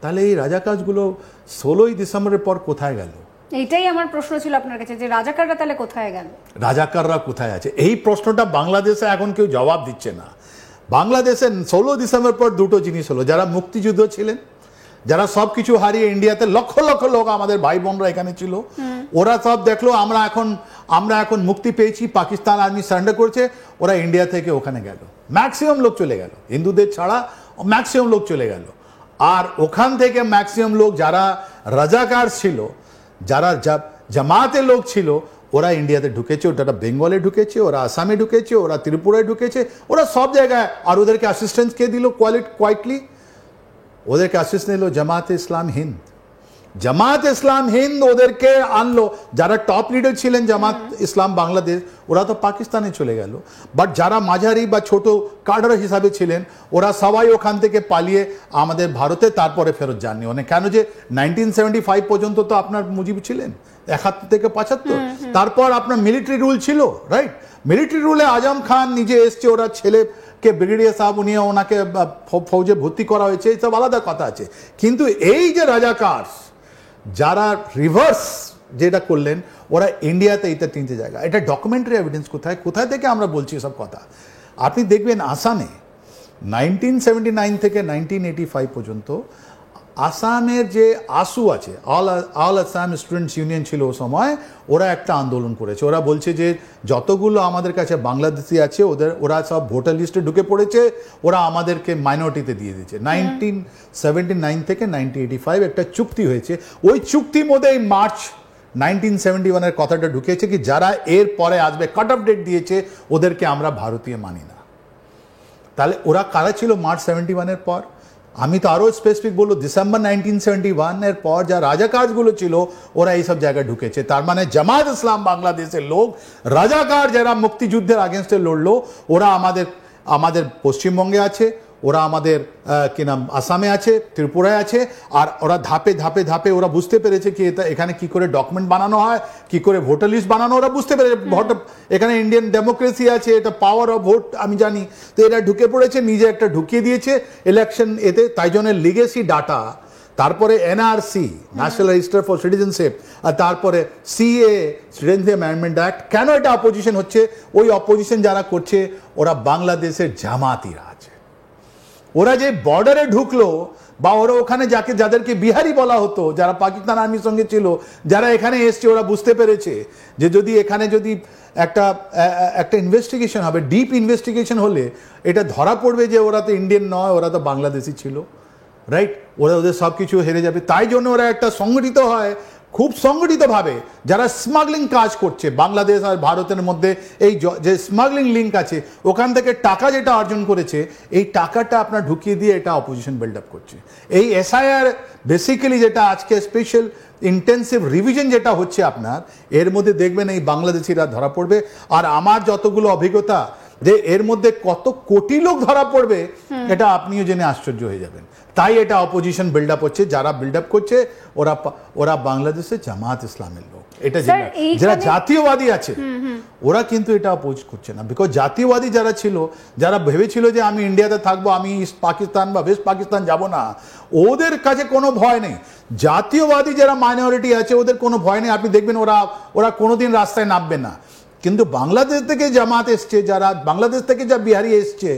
তাহলে এই রাজাকারগুলো 16ই ডিসেম্বরের পর কোথায় গেল? এইটাই আমার প্রশ্ন ছিল আপনার কাছে, যে রাজাকাররা তাহলে কোথায় গেল, রাজাকাররা কোথায় আছে? এই প্রশ্নটা বাংলাদেশে এখন কেউ জবাব দিচ্ছে না। বাংলাদেশে 16 ডিসেম্বর পর দুটো জিনিস হলো, যারা মুক্তিযুদ্ধ ছিলেন, যারা সব কিছু হারিয়ে ইন্ডিয়াতে লক্ষ লক্ষ লোক আমাদের ভাই বোনরা এখানে ছিল, ওরা সব দেখলো আমরা এখন মুক্তি পেয়েছি, পাকিস্তান আর্মি সারেন্ডার করেছে, ওরা ইন্ডিয়া থেকে ওখানে গেল। ম্যাক্সিমাম লোক চলে গেল, হিন্দুদের ছাড়া ম্যাক্সিমাম লোক চলে গেল। আর ওখান থেকে ম্যাক্সিমাম লোক যারা রাজাকার ছিল, যারা জামাতের লোক ছিল, ওরা ইন্ডিয়াতে ঢুকেছে, ওটা বেঙ্গলে ঢুকেছে, ওরা আসামে ঢুকেছে, ওরা ত্রিপুরায় ঢুকেছে, ওরা সব জায়গায়। আর ওদেরকে অ্যাসিস্ট্যান্স কে দিল কোয়াইটলি? ওদেরকে অ্যাসিস্ট্যান্স দিল জামাতে ইসলাম হিন্দ। জামাত ইসলাম হিন্দ ওদেরকে আনলো। যারা টপ লিডার ছিলেন জামাত ইসলাম বাংলাদেশ, ওরা তো পাকিস্তানে চলে গেল। বাট যারা মাঝারি বা ছোট কাডার হিসাবে ছিলেন, ওরা সবাই ওখান থেকে পালিয়ে আমাদের ভারতে তারপরে ফেরত যাননি। মানে কেন যে 1975 পর্যন্ত তো আপনার মুজিব ছিলেন, 71 থেকে 75। তারপর আপনার মিলিটারি রুল ছিল, রাইট? মিলিটারি রুলে আজম খান নিজে এসছে, ওরা ছেলেকে ব্রিগেডিয়ার সাহেব উনি ওনাকে ফৌজে ভর্তি করা হয়েছে, এইসব আলাদা কথা আছে। কিন্তু এই যে রাজাকার যারা রিভার্স যেটা করলেন, ওরা ইন্ডিয়াতে এইটা 3টে জায়গা। এটা ডকুমেন্টারি এভিডেন্স কোথায় থেকে আমরা বলছি এসব কথা? আপনি দেখবেন আসামে 1979 থেকে 1985 পর্যন্ত আসামের যে আসু আছে, অল আসাম স্টুডেন্টস ইউনিয়ন ছিল ও সময়, ওরা একটা আন্দোলন করেছে। ওরা বলছে যে যতগুলো আমাদের কাছে বাংলাদেশি আছে ওরা সব ভোটার লিস্টে ঢুকে পড়েছে, ওরা আমাদেরকে মাইনরিটিতে দিয়ে দিয়েছে। 1979 থেকে 1985 একটা চুক্তি হয়েছে। ওই চুক্তির মধ্যে এই মার্চ 1971-এর কথাটা ঢুকেছে কি যারা এর পরে আসবে, কাট অফ ডেট দিয়েছে, ওদেরকে আমরা ভারতীয় মানি না। তাহলে ওরা কারা ছিল মার্চ 71-এর পর? আমি তো আরও স্পেসিফিক বলবো, ডিসেম্বর 1971-এর পর যা রাজাকারগুলো ছিল, ওরা এইসব জায়গায় ঢুকেছে। তার মানে জামাত ইসলাম বাংলাদেশের লোক, রাজাকার যারা মুক্তিযুদ্ধের আগেনস্টে লড়লো, ওরা আমাদের পশ্চিমবঙ্গে আছে, ওরা আমাদের কি নাম আসামে আছে, ত্রিপুরায় আছে। আর ওরা ধাপে ধাপে ধাপে ওরা বুঝতে পেরেছে কি এখানে কি করে ডকুমেন্ট বানানো হয়, কি করে ভোটার লিস্ট বানানো, ওরা বুঝতে পেরেছে এখানে ইন্ডিয়ান ডেমোক্রেসি আছে, এটা পাওয়ার অফ ভোট আমি জানি। তো এরা ঢুকে পড়েছে, নিজে একটা ঢুকিয়ে দিয়েছে ইলেকশন এতে। তাই জন্য লিগেসি ডাটা, তারপরে NRC, national register for citizenship, আর তারপরে সিএ, সিটিজেনশিপ অ্যামেন্ডমেন্ট অ্যাক্ট। কেন এটা অপোজিশন হচ্ছে? ওই অপোজিশন যারা করছে, ওরা বাংলাদেশের জামাতিরা আছে। ওরা যে বর্ডারে ঢুকলো, বা ওরা ওখানে যাদেরকে বিহারি বলা হতো, যারা পাকিস্তান আর্মির সঙ্গে ছিল, যারা এখানে এসছে, ওরা বুঝতে পেরেছে যে যদি এখানে একটা ইনভেস্টিগেশন হবে, ডিপ ইনভেস্টিগেশন হলে এটা ধরা পড়বে যে ওরা তো ইন্ডিয়ান নয়, ওরা তো বাংলাদেশি ছিল, রাইট? ওদের সব কিছু হেরে যাবে। তাই জন্য ওরা একটা সংগঠিত হয়, খুব সংগঠিতভাবে যারা স্মাগলিং কাজ করছে বাংলাদেশ আর ভারতের মধ্যে। এই যে স্মাগলিং লিঙ্ক আছে, ওখান থেকে টাকা যেটা অর্জন করেছে, এই টাকাটা আপনার ঢুকিয়ে দিয়ে এটা অপোজিশন বিল্ড আপ করছে। এই এসআইআর বেসিক্যালি যেটা আজকে স্পেশাল ইন্টেন্সিভ রিভিশন যেটা হচ্ছে আপনার, এর মধ্যে দেখবেন এই বাংলাদেশিরা ধরা পড়বে। আর আমার যতগুলো অভিজ্ঞতা যে এর মধ্যে কত কোটি লোক ধরা পড়বে, এটা আপনিও জেনে আশ্চর্য হয়ে যাবেন। তাই এটা অপোজিশন বিল্ড আপ হচ্ছে। যারা বিল্ড আপ করছে ওরা বাংলাদেশের জামাত ইসলামের লোক। এটা যারা জাতীয়বাদী আছে, ওরা কিন্তু এটা অপোজ করছে না। বিকজ জাতীয়বাদী যারা ছিল, যারা ভেবেছিল যে আমি ইন্ডিয়াতে থাকবো, আমি ইস্ট পাকিস্তান বা ওয়েস্ট পাকিস্তান যাব না, ওদের কাছে কোনো ভয় নেই। জাতীয়বাদী যারা মাইনরিটি আছে, ওদের কোনো ভয় নেই। আপনি দেখবেন ওরা কোনোদিন রাস্তায় নামবে না। কিন্তু বাংলাদেশ থেকে জামাত এসছে, যারা বাংলাদেশ থেকে যা বিহারি এসছে,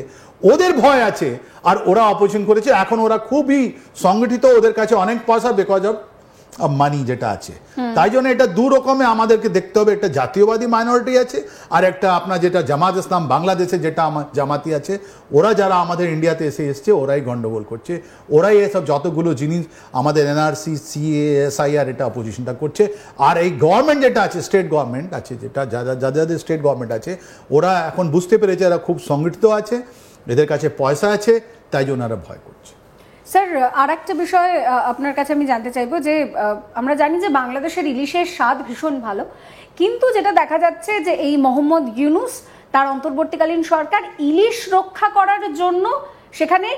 ওদের ভয় আছে, আর ওরা অপোজিশন করেছে। এখন ওরা খুবই সংগঠিত, ওদের কাছে অনেক পয়সা, বিকজ অফ মানি যেটা আছে। তাই জন্য এটা দু রকমে আমাদেরকে দেখতে হবে। একটা জাতীয়বাদী মাইনরিটি আছে, আর একটা আপনার যেটা জামাত ইসলাম বাংলাদেশে যেটা আমার জামাতি আছে, ওরা যারা আমাদের ইন্ডিয়াতে এসছে, ওরাই গন্ডগোল করছে, ওরাই এসব যতগুলো জিনিস আমাদের এনআরসি, সিএ, এসআইআর, এটা অপোজিশনটা করছে। আর এই গভর্নমেন্ট যেটা আছে, স্টেট গভর্নমেন্ট আছে, যেটা যাদের স্টেট গভর্নমেন্ট আছে, ওরা এখন বুঝতে পেরেছে এরা খুব সংগঠিত আছে, এদের কাছে পয়সা আছে, তাই জন্য ওরা ভয় করছে। স্যার, আর একটা বিষয় আপনার কাছে আমি জানতে চাইবো যে আমরা জানি যে বাংলাদেশের ইলিশের স্বাদ ভীষণ ভালো, কিন্তু যেটা দেখা যাচ্ছে যে এই মোহাম্মদ ইউনূস, তার অন্তর্বর্তীকালীন সরকার ইলিশ রক্ষা করার জন্য সেখানে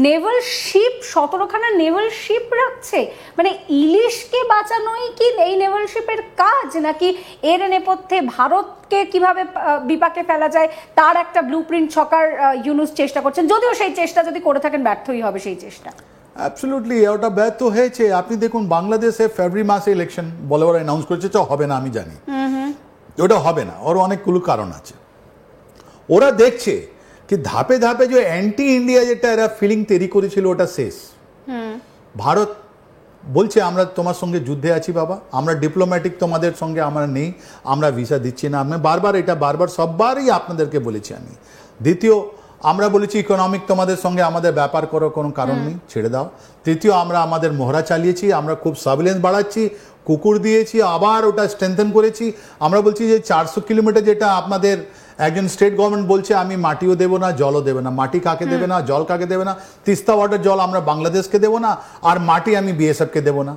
নেভাল শিপ, 17খানা নেভাল শিপ রাখছে। মানে ইলিশকে বাঁচানোই কি এই নেভাল শিপের কাজ, নাকি এর নেপথ্যে ভারতকে কিভাবে বিপাকে ফেলা যায় তার একটা ব্লু প্রিন্ট ছকার ইউনূস চেষ্টা করছেন? যদিও সেই চেষ্টা যদি করে থাকেন, ব্যর্থই হবে সেই চেষ্টা। অ্যাবসলিউটলি ওটা ব্যর্থ হয়েছে। আপনি দেখুন বাংলাদেশে ফেব্রুয়ারি মাসে ইলেকশন বলে ওরা অ্যানাউন্স করেছে, হবে না আমি জানি, ওটা হবে না, ওর অনেকগুলো কারণ আছে। ওরা দেখছে কি ধাপে ধাপে যে অ্যান্টি ইন্ডিয়া যেটা এরা ফিলিং তৈরি করেছিল ওটা শেষ। ভারত বলছে আমরা তোমার সঙ্গে যুদ্ধে আছি বাবা, আমরা ডিপ্লোম্যাটিক তোমাদের সঙ্গে আমরা নেই, আমরা ভিসা দিচ্ছি না। আমি বারবার সববারই আপনাদেরকে বলেছি আমি। দ্বিতীয়, আমরা বলেছি ইকোনমিক তোমাদের সঙ্গে আমাদের ব্যাপার করার কোনো কারণ নেই, ছেড়ে দাও। তৃতীয়, আমরা আমাদের মহড়া চালিয়েছি, আমরা খুব সার্ভিলেন্স বাড়াচ্ছি, কুকুর দিয়েছি, আবার ওটা স্ট্রেংথেন করেছি। আমরা বলছি যে 400 কিলোমিটার যেটা আপনাদের একজন স্টেট গভর্নমেন্ট বলছে আমি মাটিও দেবো না, জলও দেবে না। মাটি কাকে দেবে না, জল কাকে দেবে না? তিস্তা ওয়াটার জল আমরা বাংলাদেশকে দেবো না, আর মাটি আমি বিএসএফকে দেবো না,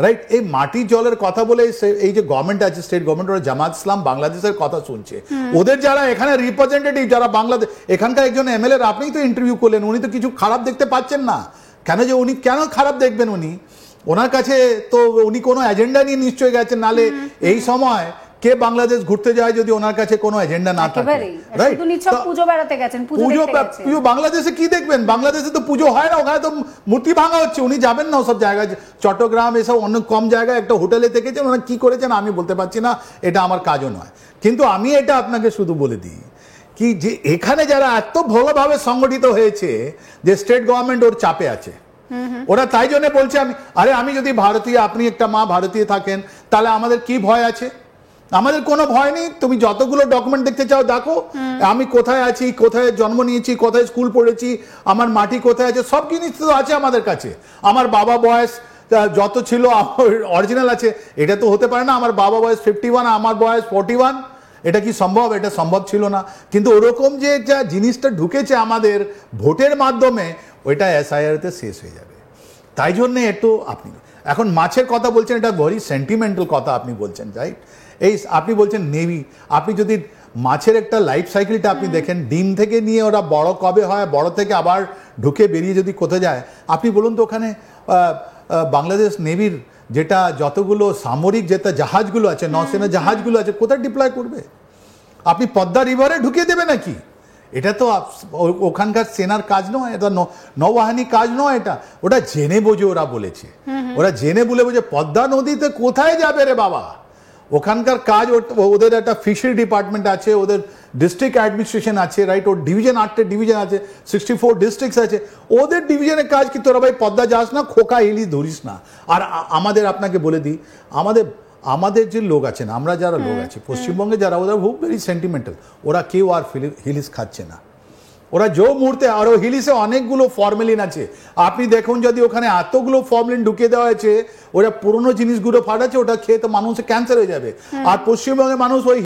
রাইট? এই মাটি জলের কথা বলে এই যে গভর্নমেন্ট আছে, স্টেট গভর্নমেন্ট, ওরা জামাত ইসলাম বাংলাদেশের কথা শুনছে। ওদের যারা এখানে রিপ্রেজেন্টেটিভ, যারা বাংলাদেশ, এখানকার একজন এমএলএ আপনিই তো ইন্টারভিউ করলেন, উনি তো কিছু খারাপ দেখতে পাচ্ছেন না। কেন যে উনি কেন খারাপ দেখবেন? ওনার কাছে তো উনি কোনো এজেন্ডা নিয়ে নিশ্চয়ই গেছেন, নালে এই সময় কে বাংলাদেশ ঘুরতে যায় যদি ওনার কাছে কোনো এজেন্ডা না থাকে, রাইট? পুজো বেড়াতে গেছেন, পুজো বাংলাদেশে কি দেখবেন? বাংলাদেশে তো পুজো হয় না, ওখানে তো মূর্তি ভাঙা হচ্ছে। উনি যাবেন না ওসব জায়গায়, চট্টগ্রাম এসব অন্য কম জায়গায় একটা হোটেলে থেকেছেন, ওনারা কি করেছেন আমি বলতে পারছি না, এটা আমার কাজও নয়। কিন্তু আমি এটা আপনাকে শুধু বলে দিই কি যে এখানে যারা এত ভালোভাবে সংগঠিত হয়েছে যে স্টেট গভর্নমেন্ট ওর চাপে আছে, ওরা তাই জন্য বলছে আমি যদি ভারতীয়, আপনি একটা মা ভারতীয় থাকেন, তাহলে আমাদের কি ভয় আছে? আমাদের কোনো ভয় নেই। তুমি যতগুলো ডকুমেন্ট দেখতে চাও দেখো, আমি কোথায় আছি, কোথায় জন্ম নিয়েছি, কোথায় স্কুল পড়েছি, আমার মাটি কোথায় আছে, সব জিনিস তো আছে আমাদের কাছে। আমার বাবা বয়স যত ছিল অরিজিনাল আছে। এটা তো হতে পারে না আমার বাবা বয়স 51, আমার বয়স 41। এটা কি সম্ভব? এটা সম্ভব ছিল না। কিন্তু ওরকম যে জিনিসটা ঢুকেছে আমাদের ভোটের মাধ্যমে, ওইটা এসআইআরতে শেষ হয়ে যাবে। তাই জন্যে একটু আপনি এখন মাছের কথা বলছেন, এটা ভেরি সেন্টিমেন্টাল কথা আপনি বলছেন, রাইট? আপনি বলছেন নেভি, আপনি যদি মাছের একটা লাইফ সাইকেলটা আপনি দেখেন, ডিম থেকে নিয়ে ওরা বড় কবে হয়, বড় থেকে আবার ঢুকে বেরিয়ে যদি কোথায় যায়, আপনি বলুন তো ওখানে বাংলাদেশ নেভির যেটা যতগুলো সামরিক যেটা জাহাজগুলো আছে, নৌসেনা জাহাজগুলো আছে, কোথায় ডিপ্লয় করবে? আপনি পদ্মা রিভারে ঢুকিয়ে দেবে নাকি? এটা তো ওখানকার সেনার কাজ নয়, এটা নৌবাহিনীর কাজ নয়, এটা ওটা জেনে বোঝে ওরা বলেছে। ওরা জেনে বুঝে পদ্মা নদীতে কোথায় যাবে রে বাবা? ওখানকার কাজ, ওদের একটা ফিশারি ডিপার্টমেন্ট আছে, ওদের ডিস্ট্রিক্ট অ্যাডমিনিস্ট্রেশন আছে, রাইট? ওর ডিভিশন 8টে ডিভিশন আছে, 64 ডিস্ট্রিক্টস আছে। ওদের ডিভিশনের কাজ কি তোরা ভাই পদ্মা যাস না, খোকা হিলি ধরিস না। আর আমাদের আপনাকে বলে দিই, আমাদের যে লোক আছেন, আমরা যারা লোক আছি পশ্চিমবঙ্গে, যারা ওরা খুব ভেরি সেন্টিমেন্টাল, ওরা কেউ আর হিলিস খাচ্ছে না। ওরা যে মুহূর্তে, আর ও হিলিসে অনেকগুলো ফর্মেলিন আছে, আপনি দেখুন যদি ওখানে এতগুলো ফর্মেলিন ঢুকিয়ে দেওয়া হয়েছে, ওরা পুরোনো জিনিসগুলো ফাটাচ্ছে, ওটা খেয়ে তো মানুষের ক্যান্সার হয়ে যাবে। আর পশ্চিমবঙ্গের মানুষ ওই